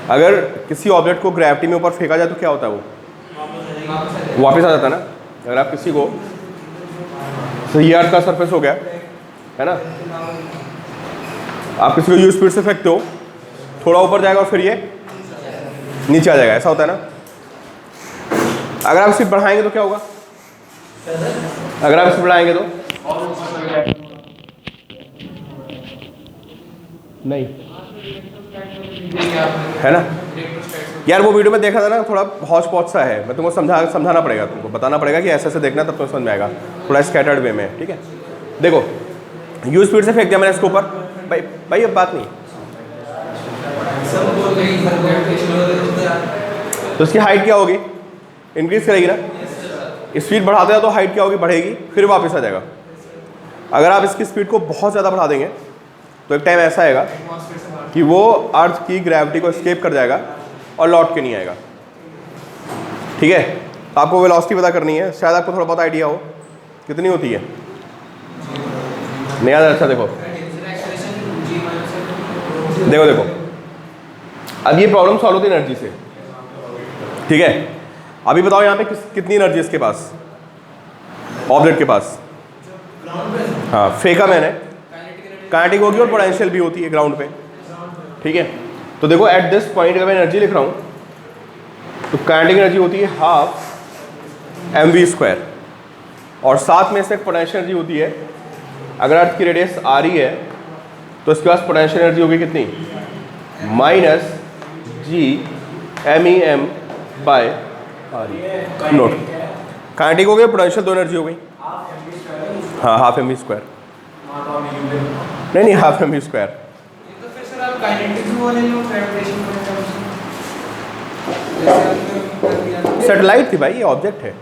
अगर किसी ऑब्जेक्ट को ग्रेविटी में ऊपर फेंका जाए तो क्या होता है, वो वापस आ जाता है ना। अगर आप किसी को, तो ये अर्थ का सरफेस हो गया है ना, आप किसी को यू स्पीड से फेंकते हो, थोड़ा ऊपर जाएगा और फिर ये नीचे आ जाएगा, ऐसा होता है ना। अगर आप स्पीड बढ़ाएंगे तो क्या होगा, अगर आप स्पीड बढ़ाएंगे तो नहीं, है ना यार। वो वीडियो में देखा था ना, थोड़ा हौच पौच सा है, मैं तुमको समझाना पड़ेगा, तुमको बताना पड़ेगा कि ऐसे ऐसे देखना, तब तो समझ में आएगा, थोड़ा स्कैटर्ड वे में। ठीक है, देखो यू स्पीड से फेंक दिया मैंने इसके ऊपर, भाई अब बात नहीं, तो इसकी हाइट क्या होगी, इंक्रीज करेगी ना। स्पीड बढ़ाते हैं तो हाइट क्या होगी, बढ़ेगी, फिर वापस आ जाएगा। अगर आप इसकी स्पीड को बहुत ज़्यादा बढ़ा देंगे तो एक टाइम ऐसा आएगा कि वो अर्थ की ग्रेविटी को एस्केप कर जाएगा और लौट के नहीं आएगा। ठीक है, आपको वेलोसिटी पता करनी है, शायद आपको थोड़ा बहुत आइडिया हो कितनी होती है, नहीं याद। अच्छा देखो देखो देखो, अब ये प्रॉब्लम सॉल्व होती है एनर्जी से। ठीक है, अभी बताओ यहाँ पे कितनी एनर्जी इसके पास, ऑब्जेक्ट के पास। हाँ, फेंका मैंने, काइनेटिक होगी और पोटेंशियल भी होती है ग्राउंड पे। ठीक है, तो देखो एट दिस पॉइंट अगर मैं एनर्जी लिख रहा हूँ तो काइनेटिक एनर्जी होती है हाफ mv², और साथ में से पोटेंशियल एनर्जी होती है, अगर अर्थ की रेडियस आ रही है तो इसके पास पोटेंशियल एनर्जी होगी कितनी, -G(MEM)/RE नोट। काइनेटिक हो गया, पोटेंशियल दो एनर्जी हो गई, हाँ हाफ mv², नहीं हाफ mv²। सैटेलाइट थी भाई, ये ऑब्जेक्ट है,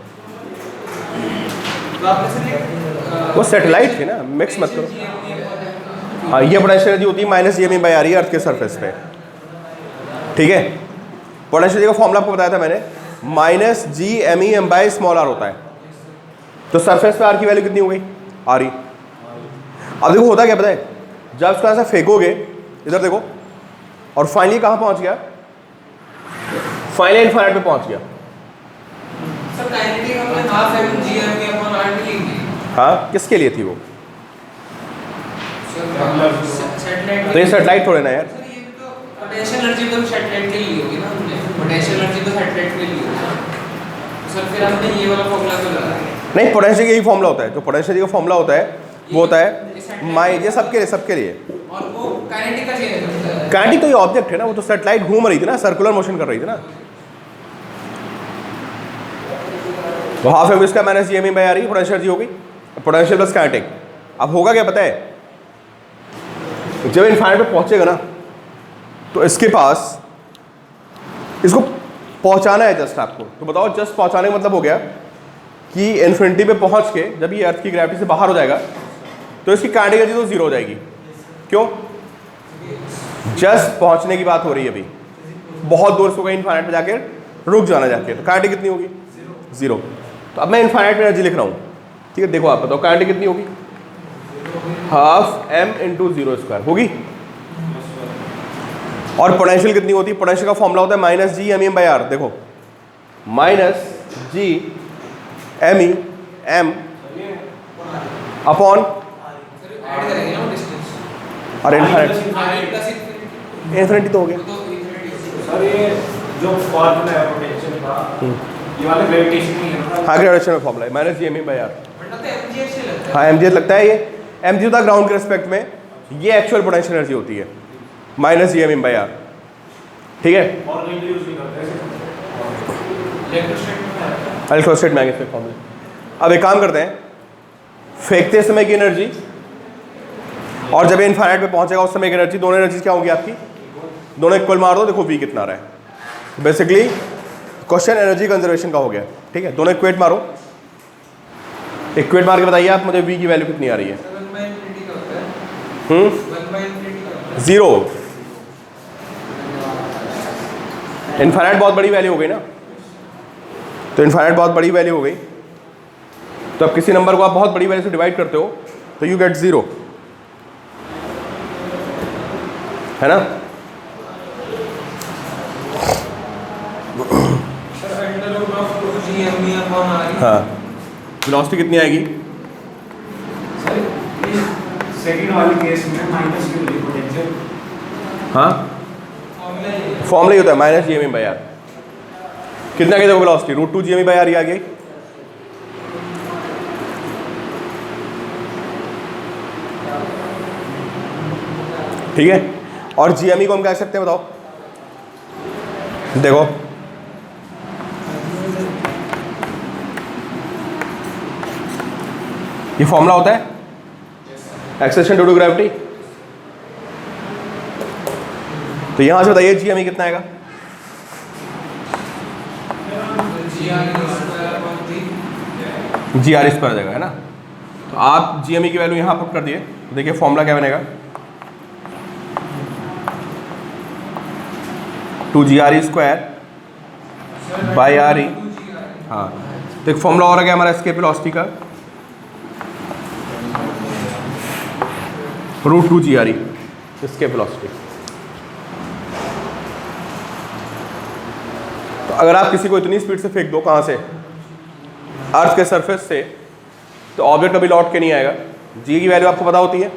वो सैटेलाइट थी ना, मिक्स मत करो। हाँ, ये पोटेंशियल एनर्जी होती है -G(MEM)/RE अर्थ के सरफेस पे। ठीक है, पोटेंशियल एनर्जी का फॉर्मूला आपको बताया था मैंने, -G(MEM)/r होता है। तो सरफेस पे आर की वैल्यू कितनी हो गई, RE। अब देखो होता क्या पता है, जब उसको ऐसा फेंकोगे, इधर देखो, और फाइनली कहाँ पहुंच गया, फाइनली इनफाइनाइट पे पहुंच गया। हाँ, किसके लिए थी वो, तो ये सैटेलाइट थोड़े ना यार। पोटेंशियल एनर्जी तो सैटेलाइट के लिए होगी ना, पोटेंशियल एनर्जी तो सैटेलाइट के लिए होगी। सर फिर हमने ये वाला फॉर्मूला क्यों लगाया, नहीं पोटेंशियल यही फॉर्मूला होता है, जो पोटेंशियल का फॉर्मूला होता है वो होता है ये सबके लिए। और वो काइनेटिक का चेंज होता है, काइनेटिक तो ये ऑब्जेक्ट है ना, वो तो सैटेलाइट घूम रही थी ना, सर्कुलर मोशन कर रही थी ना, तो half mv² -G(MEM)/RE potential energy हो गई, पोटेंशियल प्लस काइनेटिक। अब होगा क्या पता है, जब इनफाइनाइट पे पहुंचेगा ना तो इसके पास, इसको पहुंचाना है जस्ट आपको, तो बताओ जस्ट पहुंचाने का मतलब हो गया कि इन्फिनिटी पे पहुंच के जब ये अर्थ की ग्रेविटी से बाहर हो जाएगा तो इसकी काइनेटिक एनर्जी तो जीरो हो जाएगी। क्यों, जस्ट पहुंचने की बात हो रही है, अभी बहुत दूर से होगा, इनफाइनाइट पे जाके रुक जाना जाके, तो काइनेटिक कितनी होगी, जीरो। तो अब मैं इनफाइनाइट में एनर्जी लिख रहा हूँ। ठीक है, देखो आप बताओ काइनेटिक कितनी होगी, हाफ m × 0² होगी, और पोटेंशियल कितनी होती है, पोटेंशियल का फॉर्मूला होता है -G(MEM)/R। देखो -G(MEM) अपॉन, और इन्फिनिटी तो हो गया। सर ये जो फॉर्मूला है पोटेंशियल का, ये वाला ग्रेविटेशन नहीं है, हाँ ग्रेविटेशन का फॉर्मूला है -G(MEM)/R। हाँ mgh लगता है, ये mg होता है ग्राउंड के रिस्पेक्ट में, ये एक्चुअल पोटेंशियल एनर्जी होती है -G(MEM)/R। ठीक है, इलेक्ट्रोस्टैट में आएंगे फॉर्मूले। अब एक काम करते हैं, फेंकते समय की एनर्जी और जब इनफाइनाइट पे पहुंचेगा उस समय की एनर्जी, दोनों एनर्जी क्या होगी आपकी, दोनों इक्वल मार दो, देखो v कितना रहा है। बेसिकली क्वेश्चन एनर्जी कंजर्वेशन का हो गया। ठीक है, दोनों इक्वेट मारो, इक्वेट मार के बताइए आप मुझे v की वैल्यू कितनी आ रही है। 0, इनफाइनाइट बहुत बड़ी वैल्यू हो गई ना, तो इनफाइनाइट बहुत बड़ी वैल्यू हो गई, तो अब किसी नंबर को आप बहुत बड़ी वैल्यू से डिवाइड करते हो तो यू गेट 0, है ना। GME upon RE। हाँ, वेलोसिटी कितनी आएगी? सेकंड वाले केस में माइनस क्यू लिखो पोटेंशियल। हाँ, फॉर्मूला ही होता है माइनस GME बाई आर। कितना आ गया देखो वेलोसिटी? √2 GME बाई आर आ गई। ठीक है, और GME को हम क्या कह सकते हैं बताओ? देखो ये फॉर्मूला होता है एक्सेलरेशन ड्यू टू ग्रेविटी। तो यहां से बताइए GME कितना आएगा? GR स्क्वायर आ जाएगा, है ना? तो आप GME की वैल्यू यहां पुट कर दिए, देखिए फॉर्मूला क्या बनेगा? 2GRE square by RE। हाँ, तो एक फॉर्मूला और आ गया हमारा एस्केप वेलोसिटी का, √2 GRE एस्केप वेलोसिटी। तो अगर आप किसी को इतनी स्पीड से फेंक दो, कहाँ से? अर्थ के सरफेस से, तो ऑब्जेक्ट कभी लौट के नहीं आएगा। जी की वैल्यू आपको पता होती है,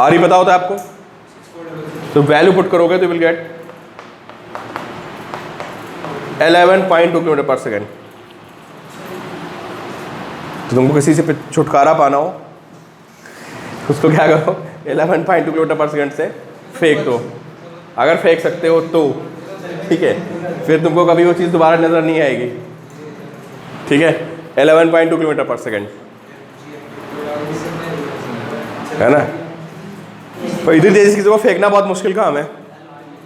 RE पता होता है आपको, तो वैल्यू पुट करोगे तो विल गेट 11.2 किलोमीटर पर सेकेंड। तो तुमको किसी से छुटकारा पाना हो, उसको क्या करो? 11.2 किलोमीटर पर सेकेंड से फेंक दो, अगर फेंक सकते हो तो। ठीक है, फिर तुमको कभी वो चीज़ दोबारा नज़र नहीं आएगी। ठीक है, 11.2 किलोमीटर पर सेकेंड, है ना? तो इतनी तेज़ी किसी को फेंकना बहुत मुश्किल काम है,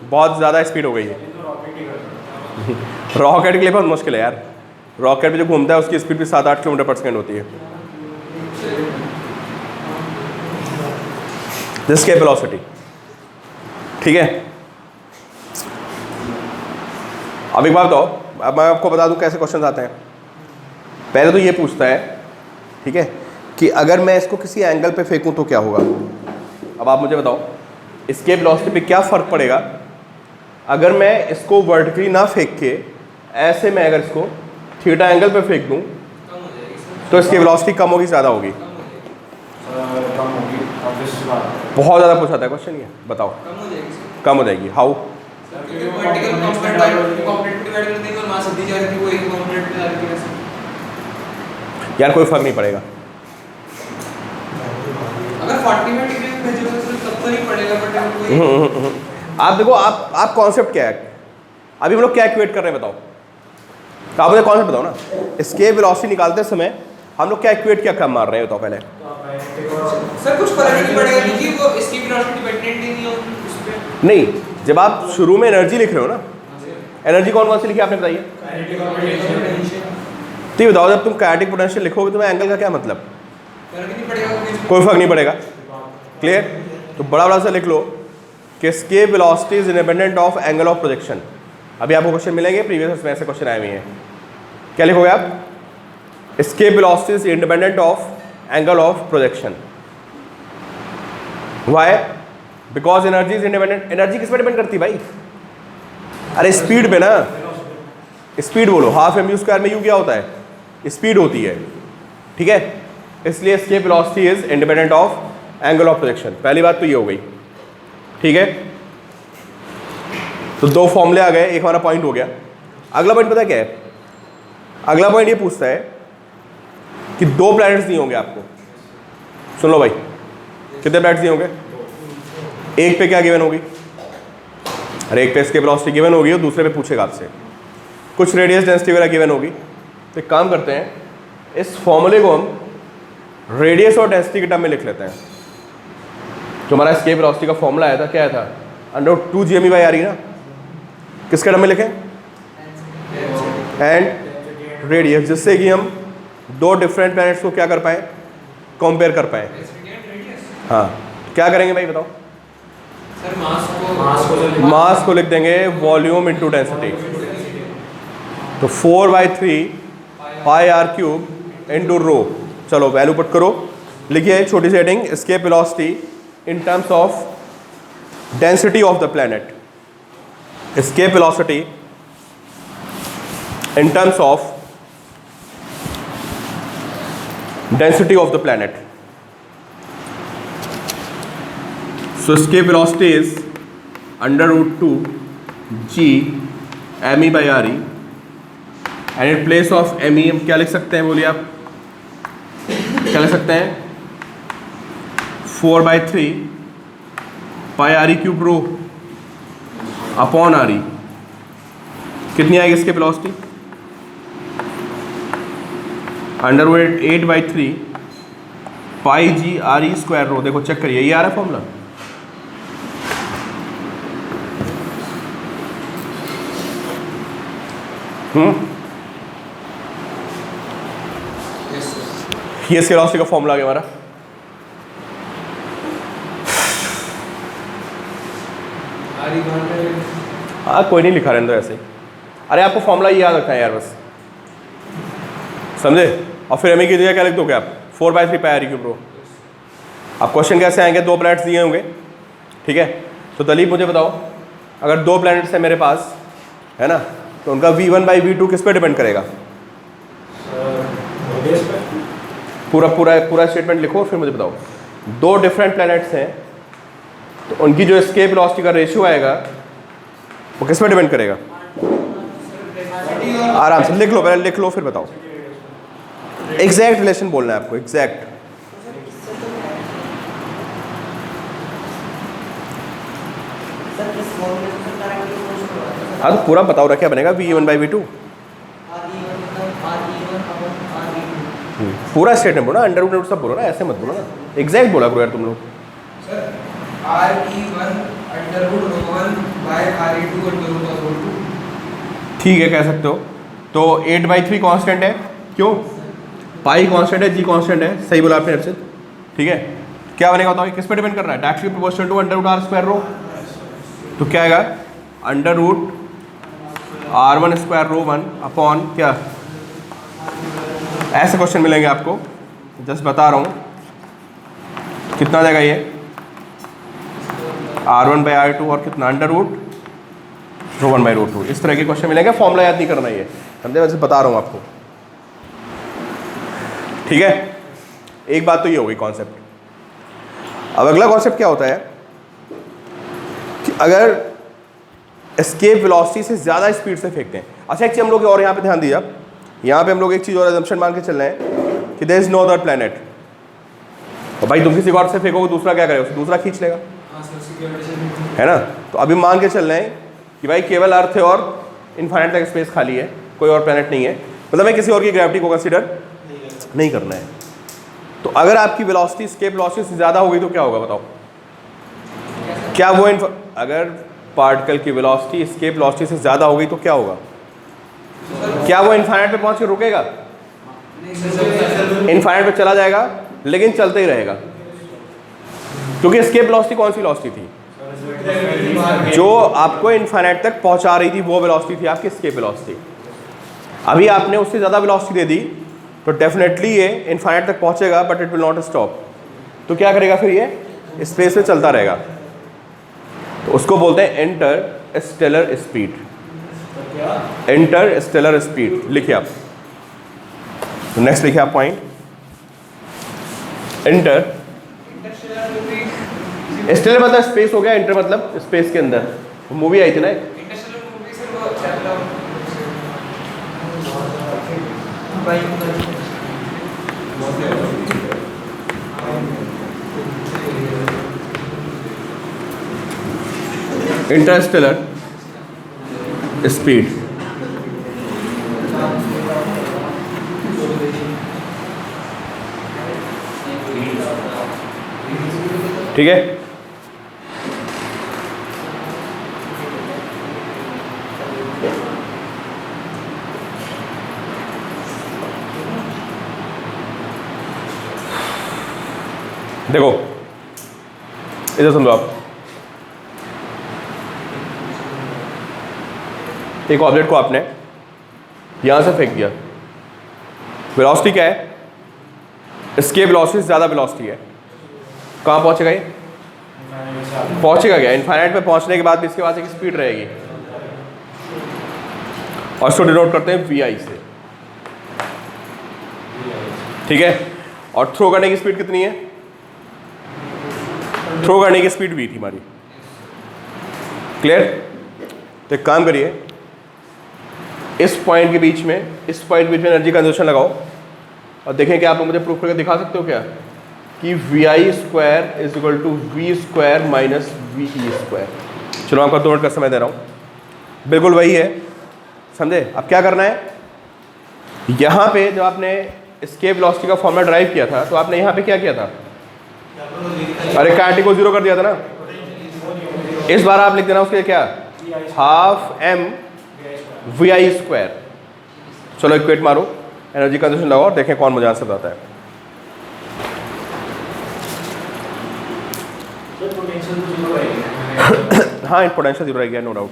बहुत ज़्यादा स्पीड हो गई है। रॉकेट के लिए बहुत मुश्किल है यार, रॉकेट पे जो घूमता है उसकी स्पीड भी 7-8 किलोमीटर पर सेकेंड होती है। Escape velocity. ठीक है, अब एक बात बताओ, अब मैं आपको बता दूं कैसे क्वेश्चन आते हैं। पहले तो ये पूछता है, ठीक है, कि अगर मैं इसको किसी एंगल पे फेंकूं तो क्या होगा। अब आप मुझे बताओ एस्केप वेलोसिटी पे क्या फ़र्क पड़ेगा अगर मैं इसको वर्टिकली ना फेंक के ऐसे मैं अगर इसको थीटा एंगल पे फेंक दूं, तो इसकी वेलोसिटी कम होगी ज़्यादा होगी? कम होगी, ऑब्वियस बात है। बहुत ज़्यादा पूछा था क्वेश्चन ये, बताओ। कम हो जाएगी, हाउ? यार कोई फर्क नहीं पड़ेगा। अगर 45 डिग्री में भेजोगे तो तब तो नहीं पड़ेगा, बट कोई आप देखो, आप कॉन्सेप्ट क्या है, अभी हम लोग क्या इक्वेट कर रहे हैं बताओ? तो आप मुझे कॉन्सेप्ट बताओ ना, एस्केप वेलोसिटी निकालते समय हम लोग क्या इक्वेट क्या कर मार रहे हैं बताओ पहले? सर कुछ फर्क नहीं पड़ेगा क्योंकि वो इसकी वेलोसिटी डिपेंडेंट ही नहीं है उस पे। नहीं, जब आप शुरू में एनर्जी लिख रहे हो ना, एनर्जी कौन कौन सी लिखी आपने बताइए? तो ये बताओ, जब तुम काइनेटिक पोटेंशियल लिखोगे तो एंगल का क्या मतलब? फर्क नहीं पड़ेगा, कोई फर्क नहीं पड़ेगा। क्लियर? तो बड़ा बड़ा सा लिख लो कि escape velocity is independent of angle of projection. अभी आपको क्वेश्चन मिलेंगे, प्रीवियस में ऐसे क्वेश्चन आए हुए हैं। क्या लिखोगे आप? Escape velocity is independent of angle of projection. Why? Because energy is independent. Energy किस पर डिपेंड करती है भाई? अरे स्पीड पे ना, स्पीड बोलो। हाफ mv स्क्वायर में यू क्या होता है? स्पीड होती है। ठीक है, इसलिए escape velocity is independent of angle of projection. पहली बात तो ये हो गई। ठीक है, तो दो फॉर्मूले आ गए, एक हमारा पॉइंट हो गया। अगला पॉइंट पता क्या है? अगला पॉइंट ये पूछता है कि दो प्लैनेट्स दिए होंगे आपको। सुन लो भाई, कितने प्लैनेट्स दिए होंगे? एक पे क्या गिवन होगी? अरे एक पे एस्केप वेलोसिटी गिवन होगी और दूसरे पे पूछेगा आपसे कुछ रेडियस डेंसिटी वगैरह गिवन होगी। तो एक काम करते हैं, इस फॉर्मूले को हम रेडियस और डेंसिटी के टर्म में लिख लेते हैं। जो हमारा एस्केप वेलोसिटी का फॉर्मूला आया था, क्या आया था? √2 GME बाई RE ना। किसके टर्म में लिखें? एंड रेडियस, जिससे कि हम दो डिफरेंट प्लैनेट्स को क्या कर पाएँ? कंपेयर कर पाएँ। हाँ, क्या करेंगे भाई बताओ? सर मास को लिख देंगे वॉल्यूम इंटू डेंसिटी। तो 4/3 pi r cube into rho. चलो वैल्यू पुट करो, लिखिए छोटी सी heading, escape velocity in terms of density of the planet. Escape velocity in terms of density of the planet. So escape velocity is under root 2 g me by re, and in place of me हम क्या लिख सकते हैं, बोलिए आप क्या लिख सकते हैं, 4/3 pi r e cube rho upon r e. कितनी आएगी इसके velocity? Underwood 8/3 pi G r ई स्क्वायर रो. देखो चेक करिए, ये आ रहा है फॉर्मूला. ये इसके वेलोसिटी का फॉर्मूला आ गया हमारा. हाँ कोई नहीं लिखा रहने दो ऐसे ही. अरे आपको फॉर्मूला याद रखना है यार बस, समझे? और फिर एम की जगह क्या लिख दोगे आप? 4/3 पाई आर ई क्यूब रो. अब क्वेश्चन कैसे आएंगे? 2 प्लैनेट्स दिए होंगे, ठीक है? तो दलीप मुझे बताओ, अगर 2 प्लैनेट्स है मेरे पास, है ना, तो उनका v1/v2 किस पे डिपेंड करेगा? पूरा स्टेटमेंट लिखो फिर मुझे बताओ. 2 डिफरेंट प्लैनेट्स हैं, तो उनकी जो एस्केप वेलोसिटी का रेशियो आएगा वो किस पे डिपेंड करेगा? आराम से लिख लो, पहले लिख लो फिर बताओ. एग्जैक्ट रिलेशन बोलना है आपको, एग्जैक्ट. हाँ तो पूरा बताओ, क्या बनेगा? v1/v2 पूरा स्टेटमेंट बोलो ना, अंडर सब बोलो ना, ऐसे मत बोलो ना, एग्जैक्ट बोला करो यार तुम लोग. ठीक है, कह सकते हो. तो 8/3 कांस्टेंट है, क्यों? पाई कांस्टेंट है, जी कांस्टेंट है. सही बोला आपने अर्षित, ठीक है? क्या बनेगा बताओ, किस पे डिपेंड कर रहा है? Directly proportional to under root r square rho. तो क्या आएगा? Under root r1 square rho 1 upon क्या? ऐसे क्वेश्चन मिलेंगे आपको, जस्ट बता रहा हूँ. कितना जाएगा ये? r1/r2 और कितना? अंडर रूट रो 1/√2. इस तरह के क्वेश्चन मिलेंगे. फॉर्मूला याद नहीं करना, ये समझे? वैसे बता रहा हूँ आपको, ठीक है? एक बात तो ये हो गई कॉन्सेप्ट. अब अगला कॉन्सेप्ट क्या होता है कि अगर एस्केप वेलोसिटी से ज़्यादा स्पीड से फेंकते हैं. अच्छा एक चीज़ हम लोग और यहाँ पे ध्यान दीजिए आप, यहाँ पे हम लोग एक चीज़ और अजम्पशन मान के चल रहे हैं कि there is no other planet. तो भाई तुम किसी और से फेंकोगे, दूसरा क्या करेगा? दूसरा खींच लेगा, है ना? तो अभी मान के चल रहे हैं कि भाई केवल अर्थ है और इनफाइनाइट तक स्पेस खाली है, कोई और प्लैनेट नहीं है. मतलब मैं किसी और की ग्रेविटी को कंसीडर नहीं करना है. तो अगर आपकी वेलोसिटी एस्केप वेलोसिटी से ज़्यादा हो गई तो क्या होगा बताओ? क्या वो अगर पार्टिकल की वेलोसिटी एस्केप वेलोसिटी से ज़्यादा हो गई तो क्या होगा? क्या वो इनफाइनाइट पे पहुंच के रुकेगा? इनफाइनाइट पे चला जाएगा, लेकिन चलते ही रहेगा. क्योंकि एस्केप वेलोसिटी कौन सी वेलोसिटी थी? जो आपको इनफाइनाइट तक पहुंचा रही थी, वो वेलोसिटी थी आपकी एस्केप वेलोसिटी. अभी आपने उससे ज़्यादा वेलोसिटी दे दी तो डेफिनेटली ये इनफाइनाइट तक पहुंचेगा, but it will not stop. तो क्या करेगा फिर? ये स्पेस में चलता रहेगा. तो उसको बोलते हैं interstellar speed. Interstellar speed लिखिए आप. तो नेक्स्ट लिखिए आप पॉइंट. इंटर स्टेलर मतलब स्पेस हो गया, इंटर मतलब स्पेस के अंदर. मूवी आई थी ना एक, इंटरस्टेलर स्पीड. ठीक है? देखो इधर सुन लो आप. एक ऑब्जेक्ट को आपने यहां से फेंक दिया. वेलोसिटी क्या है? एस्केप वेलोसिटी से ज़्यादा वेलोसिटी है. कहाँ पहुंचेगा ये? पहुंचेगा क्या? इनफाइनाइट पे पहुंचने के बाद भी इसके पास एक स्पीड रहेगी. और इसको डिनोट करते हैं वी आई से, ठीक है। और थ्रो करने की स्पीड कितनी है? थ्रो करने की स्पीड वी थी हमारी, क्लियर। तो एक काम करिए, इस पॉइंट के बीच में, इस पॉइंट के बीच में एनर्जी कंजर्वेशन लगाओ और देखें कि आप लोग मुझे प्रूफ करके दिखा सकते हो क्या कि V I square is equal to V square minus V E square. चलो आपका 2 मिनट का समय दे रहा हूँ, बिल्कुल वही है, समझे। अब क्या करना है, यहाँ पे जब आपने एस्केप वेलोसिटी का फॉर्मूला ड्राइव किया था तो आपने यहाँ पे क्या किया था? अरे कैटी को 0 कर दिया था ना। इस बार आप लिख देना उसके क्या, half M V I square. चलो इक्वेट मारो, एनर्जी कंजर्वेशन लगाओ और देखें कौन मुझे आंसर बताता है। हाँ, पोटेंशियल 0 रह गया, नो डाउट।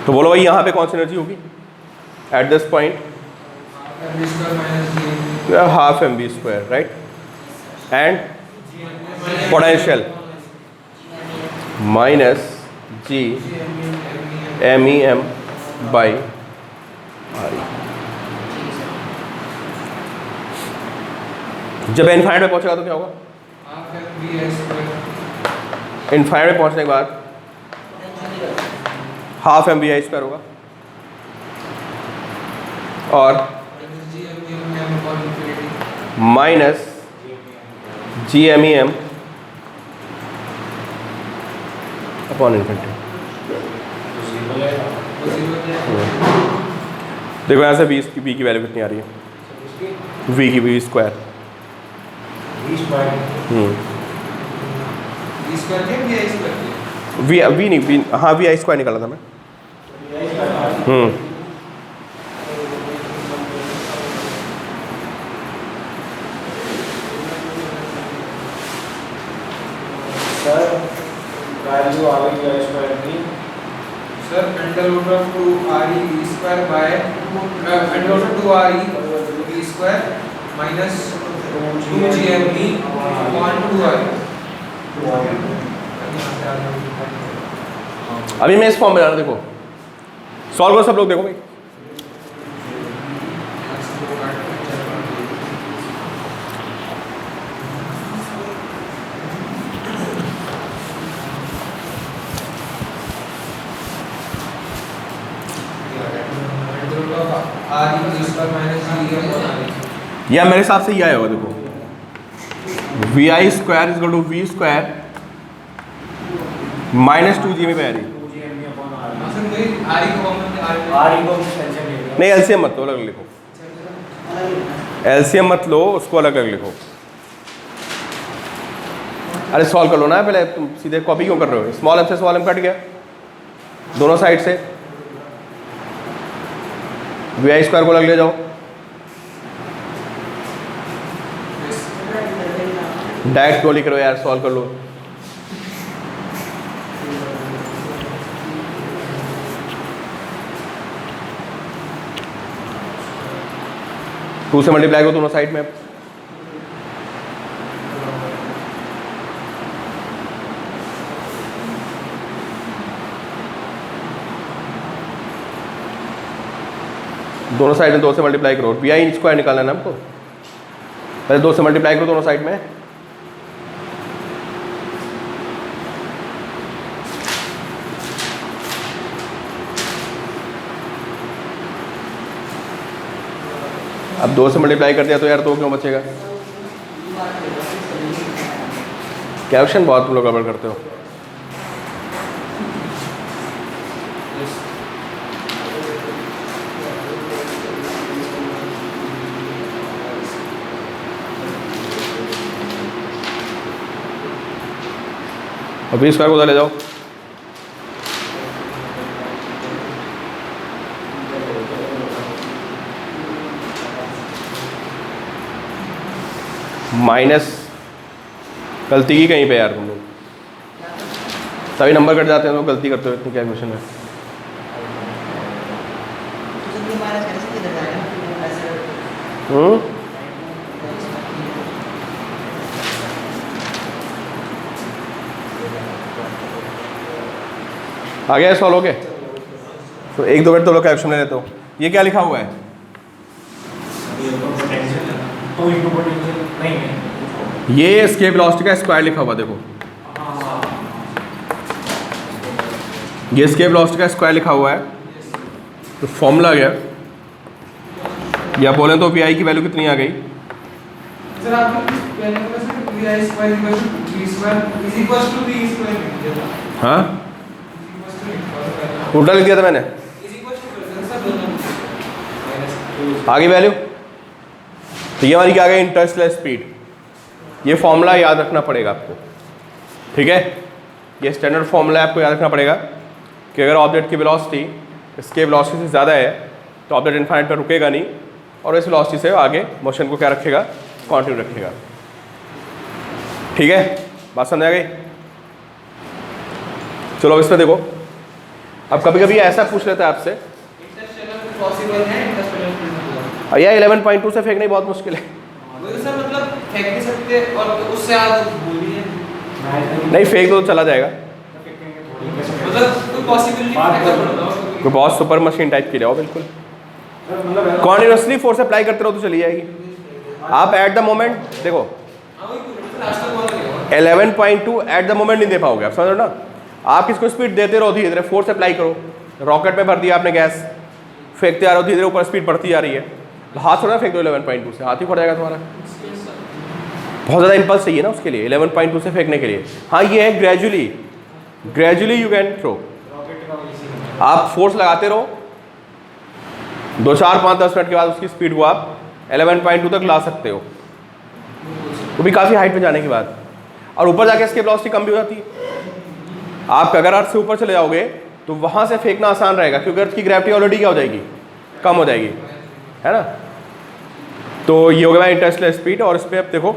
तो बोलो भाई यहाँ पे कौन सी एनर्जी होगी at this point? Half M B square, right. And potential minus G M E M by R E. जब इनफाइनाइट में पहुंचेगा तो क्या होगा? इनफाइनाइट में पहुंचने के बाद half M B I square होगा और minus G M E M upon infinity. देखो यहाँ से बी की वैल्यू कितनी आ रही है? वी की वी स्क्वायर। वी नहीं वी, हाँ वी आई स्क्वायर निकाला था मैं। सर वैल्यू आ गई आई स्क्वायर की। Sir under root of 2 R E square by under root of 2 R E square minus 2 G M E upon 2 R. अभी मैं इस फॉर्म में जा रहा हूँ, देखो सॉल्व करो सब लोग, देखो भाई। या मेरे हिसाब से ये आया होगा, देखो V I square is equal to V square minus 2 G में आ रही। नहीं एलसीएम मत लो, अलग लिखो। एलसीएम मत लो, उसको अलग अलग लिखो। अरे सॉल्व कर लो ना पहले, तुम सीधे कॉपी क्यों कर रहे हो? स्मॉल एम से स्मॉल एम कट गया दोनों साइड से, वी आई स्क्वायर को अलग ले जाओ, डायरेक्ट क्यों लिख रहे हो यार, सॉल्व कर लो। टू से मल्टीप्लाई करो दोनों साइड में। दोनों साइड में 2 से मल्टीप्लाई करो, वी आई स्क्वायर निकालना है ना हमको, पहले 2 से मल्टीप्लाई करो दोनों साइड में। अब 2 से मल्टीप्लाई कर दिया तो यार 2 क्यों बचेगा? कैल्कुलेशन बहुत तुम लोग गड़बड़ करते हो। अब वी स्क्वायर को उधर ले जाओ, माइनस गलती की कहीं पे यार तुम लोग, सभी नंबर कट जाते हैं तो गलती करते हो इतनी कैलकुलेशन में। आ गया सॉल्व हो गया? तो एक दो मिनट तो लोग कैप्शन में लेते हो। ये क्या लिखा हुआ है? टू इंटू पोटेंशियल नहीं है, ये एस्केप वेलोसिटी का स्क्वायर लिखा हुआ, देखो ये एस्केप वेलोसिटी का स्क्वायर लिखा हुआ है। तो फॉर्मूला गया, या बोले तो वी की वैल्यू कितनी आ गई? सर आपने पहले का sir vi square equal to v square is equal to v square लिख दिया था। हाँ इज उल्टा लिख दिया था मैंने, इक्वल टू सर दोनों आगे वैल्यू। तो ये हमारी क्या आ गई? Interstellar speed. ये फॉर्मूला याद रखना पड़ेगा आपको, ठीक है? ये स्टैंडर्ड फॉर्मूला आपको याद रखना पड़ेगा कि अगर ऑब्जेक्ट की वेलोसिटी इसके वेलोसिटी से ज़्यादा है तो ऑब्जेक्ट इनफाइनाइट पर रुकेगा नहीं, और इस वेलोसिटी से आगे मोशन को क्या रखेगा? कंटिन्यू रखेगा। ठीक है, बात समझ आ गई? चलो अब इसमें देखो, अब कभी कभी ऐसा पूछ लेता है आपसे, इंटरस्टेलर पॉसिबल है, इंटरस्टेलर नहीं भैया 11.2 से फेंकना ही बहुत मुश्किल है। वो तो सर मतलब फेंक नहीं सकते और उससे आगे बोलिए नहीं फेंक दो तो चला जाएगा, मतलब कोई पॉसिबिलिटी है कोई बहुत सुपर मशीन टाइप की रहो, बिल्कुल मतलब कॉन्टिन्यूसली फोर्स अप्लाई करते रहो तो चली जाएगी। आप एट द मोमेंट देखो 11.2 एट द मोमेंट नहीं दे पाओगे आप, समझ लो ना? आप इसको स्पीड देते रहो, धीरे धीरे फोर्स अप्लाई करो। रॉकेट में भर दिया आपने गैस, फेंकते आ रहे हो, धीरे धीरे ऊपर स्पीड बढ़ती जा रही है, तो हाथ थोड़ा फेंक दो 11.2 से, हाथ ही फट जाएगा तुम्हारा। बहुत ज़्यादा इंपल्स चाहिए ना उसके लिए, 11.2 से फेंकने के लिए। हाँ ये है ग्रेजुअली यू कैन थ्रो। आप फोर्स लगाते रहो, 2 4 5 10 मिनट के बाद उसकी स्पीड को आप 11.2 तक ला सकते हो, वो भी काफ़ी हाइट पे जाने के बाद। और ऊपर जाके इसकी वेलोसिटी कम भी हो जाती है। आप अगर अर्थ से ऊपर चले जाओगे तो वहाँ से फेंकना आसान रहेगा, क्योंकि अर्थ की ग्रेविटी ऑलरेडी क्या हो जाएगी? कम हो जाएगी, है ना? तो ये हो गया इंटरस्टेलर स्पीड। और इस पर अब देखो,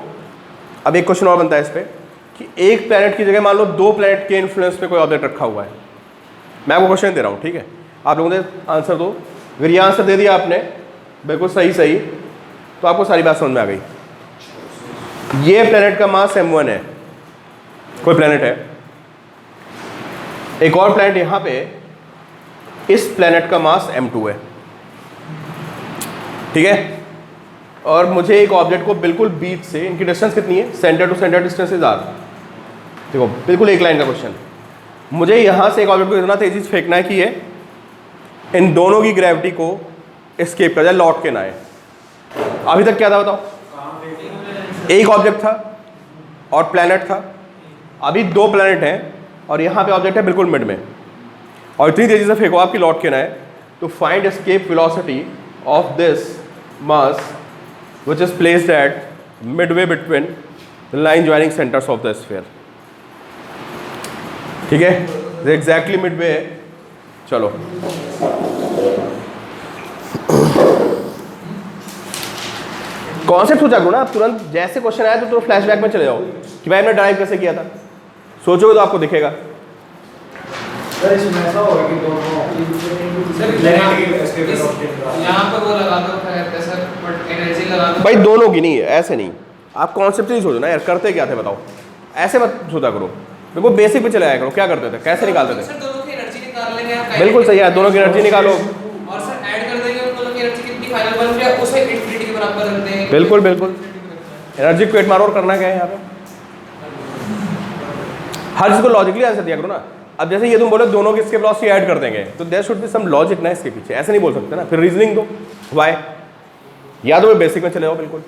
अब एक क्वेश्चन और बनता है इस पर कि एक प्लैनेट की जगह मान लो 2 प्लैनेट के इन्फ्लुएंस पे कोई ऑब्जेक्ट रखा हुआ है। मैं आपको क्वेश्चन दे रहा हूँ, ठीक है? आप लोगों ने आंसर दो। अगर ये आंसर दे दिया आपने बिल्कुल सही तो आपको सारी बात समझ में आ गई। ये प्लैनेट का मास m1 है, कोई प्लैनेट है, एक और प्लैनेट यहाँ पे, इस प्लैनेट का मास m2 है, ठीक है? और मुझे एक ऑब्जेक्ट को बिल्कुल बीच से, इनकी डिस्टेंस कितनी है? Centre to centre distance is r। देखो बिल्कुल एक लाइन का क्वेश्चन, मुझे यहाँ से एक ऑब्जेक्ट को इतना तेजी से फेंकना है कि ये इन दोनों की ग्रेविटी को एस्केप कर जाए, लौट के ना आए। अभी तक क्या था बताओ? एक ऑब्जेक्ट था और प्लैनेट था, अभी 2 प्लैनेट हैं और यहाँ पे ऑब्जेक्ट है बिल्कुल मिड में, और इतनी तेजी से फेंको आपकी लौट के ना आए। तो find escape velocity of this mass which is placed at midway between the line joining centers of the sphere। ठीक है, एग्जैक्टली मिडवे है। चलो कॉन्सेप्ट सोचा करो ना आप, तुरंत जैसे क्वेश्चन आया तो फ्लैशबैक में चले जाओ कि भाई हमने ड्राइव कैसे किया था। सोचोगे तो आपको दिखेगा। सर इसमें ऐसा होगा कि दोनों यहाँ पर वो लगा दो, क्या कहते हैं सर, बट एनर्जी लगा दो भाई दोनों की नहीं है, ऐसे नहीं। आप कॉन्सेप्ट ही सोचो ना यार, करते क्या थे बताओ? ऐसे मत सोचा करो, बिल्कुल बेसिक पे चले आया करो। क्या करते थे, कैसे निकालते थे? सर दोनों की एनर्जी निकाल लेंगे आप। बिल्कुल सही है, दोनों की एनर्जी निकालो और सर ऐड कर देंगे उन दोनों की एनर्जी कितनी फाइनल बन गया उसे इंफिनिटी के बराबर रख देंगे। बिल्कुल एनर्जी क्वेट मारो और करना क्या है यहाँ पे? हर चीज़ को लॉजिकली आंसर दिया करो ना। अब जैसे ये तुम बोले दोनों की इसके वेलोसिटी ऐड कर देंगे, तो there should be some logic ना इसके पीछे, ऐसे नहीं बोल सकते ना, फिर रीजनिंग दो वाई, या तो बेसिक में चले जाओ। बिल्कुल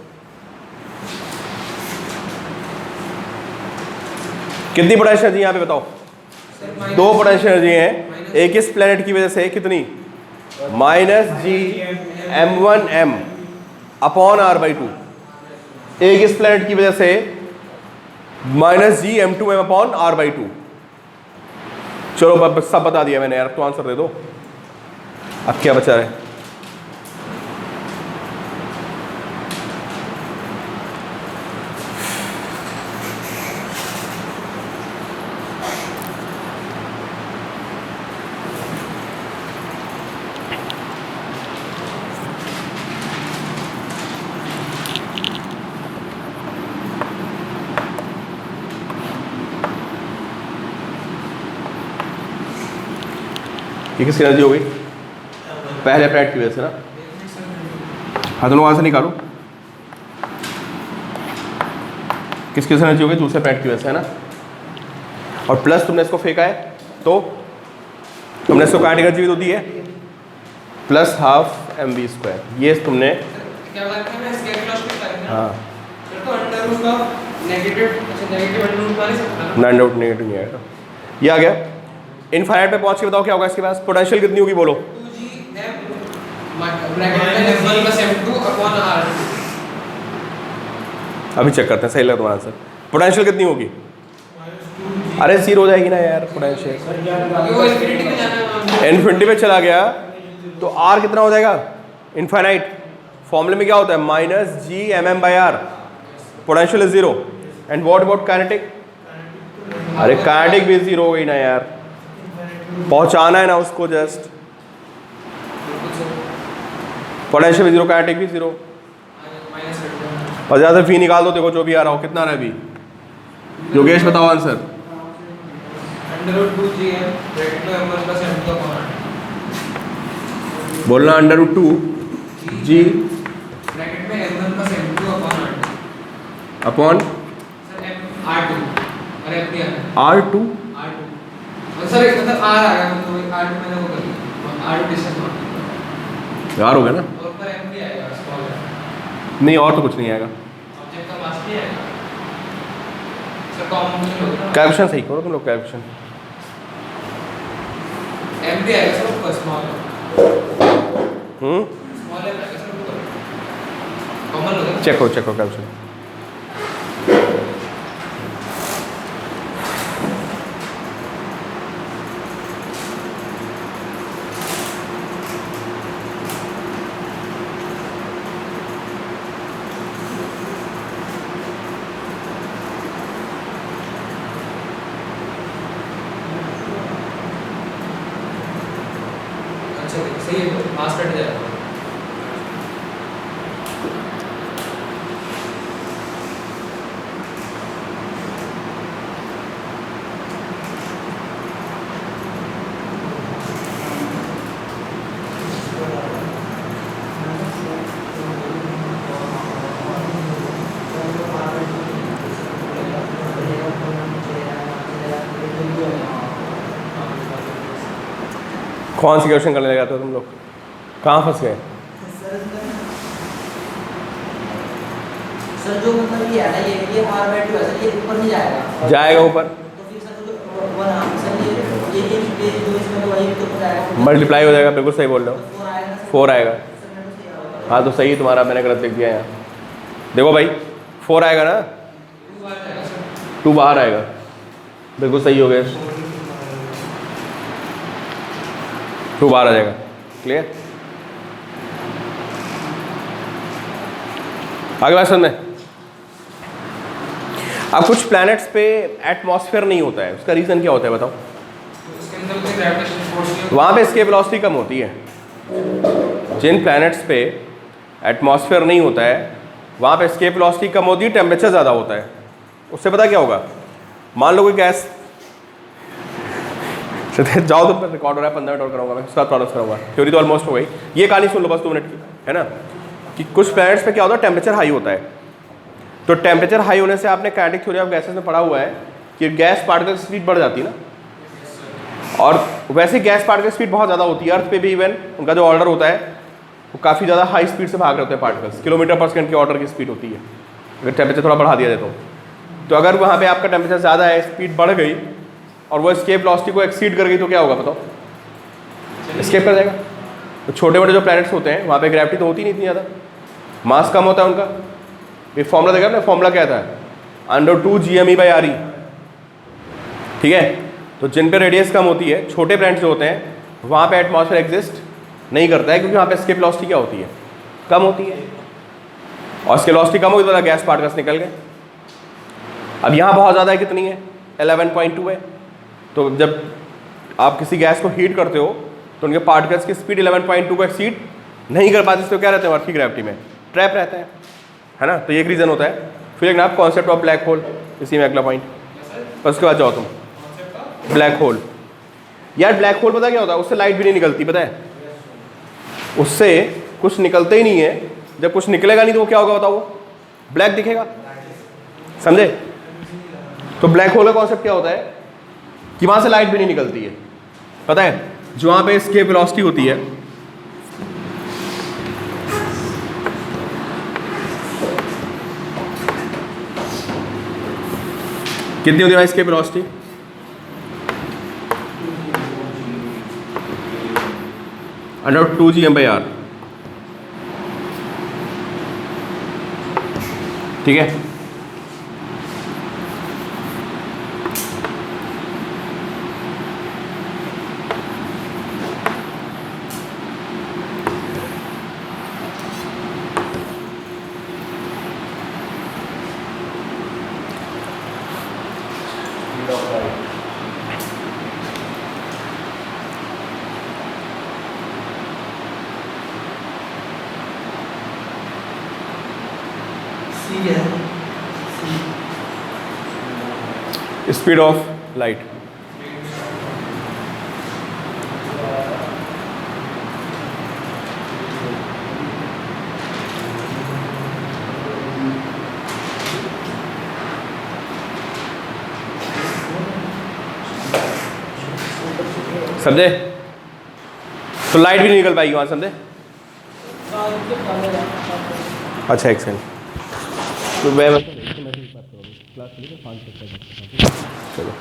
कितनी पोटेंशियल एनर्जी यहाँ पे बताओ? 2 पोटेंशियल एनर्जी हैं। एक इस प्लेनेट की वजह से कितनी? -G(m1m) upon r/2। एक इस प्लेनेट की वजह से -G(m2m) अपॉन r/2। चलो सब बता दिया मैंने यार, तो आंसर दे दो। अब क्या बचा है? ये किसकी एनर्जी हो गई? पहले प्लेट की वजह से ना। हाँ तो लोग आंसर निकालो, किसकी एनर्जी हो गई? दूसरे प्लेट की वजह से, है ना। और प्लस तुमने इसको फेंका है तो तुमने इसको काइनेटिक एनर्जी भी तो दी है, प्लस हाफ mv²। ये तुमने क्या बात है, मैं स्केल वेलोसिटी कर रहा हूं। हाँ फिर तो अंडर रूट ऑफ नेगेटिव, अच्छा नेगेटिव अंडर रूट वाले सकता है। नॉन डाउट नेगेटिव नहीं आएगा। ये आ गया। इनफाइनाइट पे पहुंच के बताओ क्या होगा इसके पास? पोटेंशियल कितनी होगी बोलो? 2gm ब्रैकेट में m1 + m2 अपॉन r। अभी चेक करते हैं सही लगा तुम्हारा आंसर। पोटेंशियल कितनी होगी? अरे 0 हो जाएगी ना यार पोटेंशियल। वो इंफिनिटी में जाना है। इन्फिनिटी पे चला गया तो आर कितना हो जाएगा? इनफाइनाइट। फॉर्मूले में क्या होता है? -gmm/r। Potential is 0। And what about kinetic? अरे काइनेटिक भी 0 हो गई ना यार, पहुंचाना है ना उसको जस्ट। पोटेंशियल भी 0, काइनेटिक भी 0। और ज़्यादा फी निकाल दो, देखो जो भी आ रहा हो। कितना आ रहा है अभी? योगेश बताओ आंसर। √2gm ब्रैकेट में m1 + m2 अपॉन r। बोलना √2 g ब्रैकेट में m1 + m2 upon r। Upon sir r2 और m दिया है r2। r2 और सर मतलब r आ गया, मतलब r2 मैंने वो कर दिया, r2 डिस्टेंस मान लिया यार हो गया ना। और ऊपर m भी आएगा स्मॉल है। नहीं और तो कुछ नहीं आएगा। ऑब्जेक्ट का मास भी आएगा सर, कॉम्बिनेशन होगा ना। कैलकुलेशन सही करो तुम लोग, कैलकुलेशन। m भी आएगा सर ऊपर स्मॉल है, स्मॉल है आएगा सर ऊपर, कॉमन होगा। चेक करो कैलकुलेशन। सही है, मास कट जाएगा। कौन सी क्वेश्चन करने लगा था तुम लोग? कहाँ फंस गए? सर जो मतलब ये है ना, ये r/2 है सर, ये ऊपर नहीं जाएगा। जाएगा ऊपर। तो फिर सर जो सर ये जो इसमें वही तो ऊपर जाएगा, मल्टीप्लाई हो जाएगा। बिल्कुल सही बोल रहे हो। 4 आएगा सर। 4 आएगा। सर मैंने तो सही आएगा। हाँ तो सही तुम्हारा, मैंने गलत लिख दिया यहाँ। देखो भाई 4 आएगा ना, 2 बार जाएगा सर। 2 बाहर आएगा। बिल्कुल सही हो गया, 2 बाहर आ जाएगा। क्लियर? आगे बात समझ में। अब कुछ प्लैनेट्स पे एटमॉस्फेयर नहीं होता है, उसका रीज़न क्या होता है बताओ? उसके अंदर कोई ग्रेविटेशनल फोर्स नहीं होता। वहाँ पे एस्केप वेलोसिटी कम होती है। जिन प्लैनेट्स पे एटमॉस्फेयर नहीं होता है वहाँ पे एस्केप वेलोसिटी कम होती है, टेम्परेचर ज़्यादा होता है। उससे पता क्या होगा? मान लो कोई गैस जाओ तुम पर रिकॉर्ड हो रहा है, 15 मिनट और करूँगा मैं, उसके बाद प्रॉब्लम करूँगा। थ्योरी तो ऑलमोस्ट हो गई। ये कहानी सुन लो बस 2 मिनट की, है ना। कि कुछ प्लैनेट्स पे क्या होता है, टेम्परेचर हाई होता है। तो टेम्परेचर हाई होने से आपने काइनेटिक थ्योरी ऑफ गैसेस में पढ़ा हुआ है कि गैस पार्टिकल की स्पीड बढ़ जाती है ना। और वैसे गैस पार्टिकल की स्पीड बहुत ज़्यादा होती है। अर्थ पे भी इवन उनका जो ऑर्डर होता है वो काफ़ी ज़्यादा हाई स्पीड से भाग रहे होते हैं पार्टिकल्स, किलोमीटर/सेकंड की ऑर्डर की स्पीड होती है अगर टेम्परेचर थोड़ा बढ़ा दिया जाए तो अगर वहाँ पे आपका टेम्परेचर ज़्यादा है, स्पीड बढ़ गई और वो एस्केप वेलोसिटी को एक्सीड कर गई तो क्या होगा बताओ? एस्केप कर जाएगा। तो छोटे मोटे जो प्लैनेट्स होते हैं वहाँ पे ग्रेविटी तो होती नहीं इतनी ज़्यादा, मास कम होता है उनका। ये फॉर्मूला देखा ना, फॉर्मूला क्या था? √2gme/re। ठीक है, तो जिन पे रेडियस कम होती है, छोटे प्लैनेट्स जो होते हैं वहाँ पे एटमॉस्फेयर एग्जिस्ट नहीं करता है, क्योंकि वहाँ पे एस्केप वेलोसिटी क्या होती है? कम होती है। और एस्केप वेलोसिटी कम होगी तो गैस पार्टिकल्स निकल गए। अब यहाँ बहुत ज़्यादा है, कितनी है? 11.2 है। तो जब आप किसी गैस को हीट करते हो तो उनके पार्टिकल्स की स्पीड 11.2 को एक्सीड नहीं कर पाते, तो क्या रहते हैं? अर्थ की ग्रेविटी में ट्रैप रहते हैं, है ना। तो ये एक रीज़न होता है। फिर एक ना कॉन्सेप्ट ऑफ ब्लैक होल, इसी में अगला पॉइंट। पर उसके बाद जाओ तुम ब्लैक होल। यार ब्लैक होल पता क्या होता है, उससे लाइट भी नहीं निकलती, पता है, उससे कुछ निकलते ही नहीं है। जब कुछ निकलेगा नहीं तो वो क्या होगा बताओ, ब्लैक दिखेगा, समझे। तो ब्लैक होल का कॉन्सेप्ट क्या होता है कि वहां से लाइट भी नहीं निकलती है, पता है, जो वहां पे एस्केप वेलोसिटी होती है, कितनी होती है एस्केप वेलोसिटी, अंडर 2 g/r, ठीक है। सी है स्पीड ऑफ लाइट, समझे। तो लाइट भी नहीं निकल पाएगी वहां, समझे। अच्छा एक सेकंड, तो मैं चलो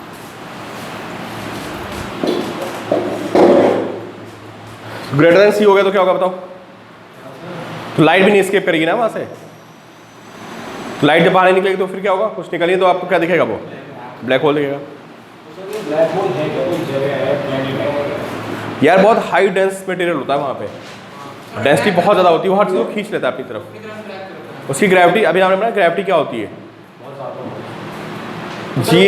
ग्रेटर देन सी हो गया तो क्या होगा बताओ, तो लाइट भी नहीं एस्केप करेगी ना वहां से। तो लाइट जब बाहर निकलेगी तो फिर क्या होगा, कुछ निकलेगी तो आपको क्या दिखेगा, वो ब्लैक होल दिखेगा। ब्लैक होल है क्या, कोई जगह है, प्लैनेट है? यार बहुत हाई डेंस मटेरियल होता है वहाँ पे, डेंसिटी बहुत ज़्यादा होती है, वो हर चीज़ को खींच लेता है अपनी तरफ। उसकी ग्रेविटी, अभी आपने बताया ग्रेविटी क्या होती है, जी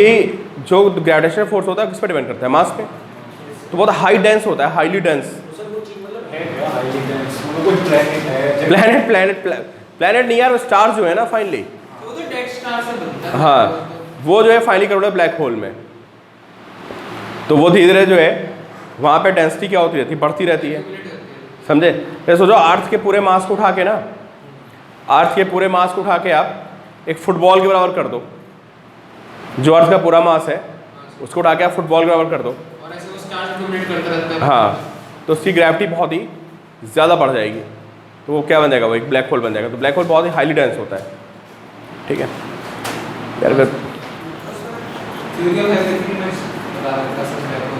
जो ग्रेविटेशनल फोर्स होता है किस पे डिपेंड करता है, मास पे। तो बहुत हाई डेंस होता है, हाईली डेंस। प्लैनेट नहीं यार, वो स्टार्स जो है ना फाइनली, वो तो डेड स्टार से बनता है। हाँ वो जो है फाइनली करोड़ ब्लैक होल में। तो वो धीरे धीरे जो है वहाँ पे डेंसिटी क्या होती रहती है, बढ़ती रहती है, समझे। जैसे सोचो अर्थ के पूरे मास को उठा के ना, अर्थ के पूरे मास को उठा के आप एक फुटबॉल के बराबर कर दो, जो अर्थ का पूरा मास है उसको उठा के आप फुटबॉल के बराबर कर दो, और ऐसे वो स्टार एक्यूमुलेट करता रहता है। हाँ तो उसकी ग्रेविटी बहुत ही ज़्यादा बढ़ जाएगी, तो वो क्या बन जाएगा, वो एक ब्लैक होल बन जाएगा। तो ब्लैक होल बहुत ही हाईली डेंस होता है, ठीक है यार। थ्योरी ऑफ एवरीथिंग में बता सकते हैं।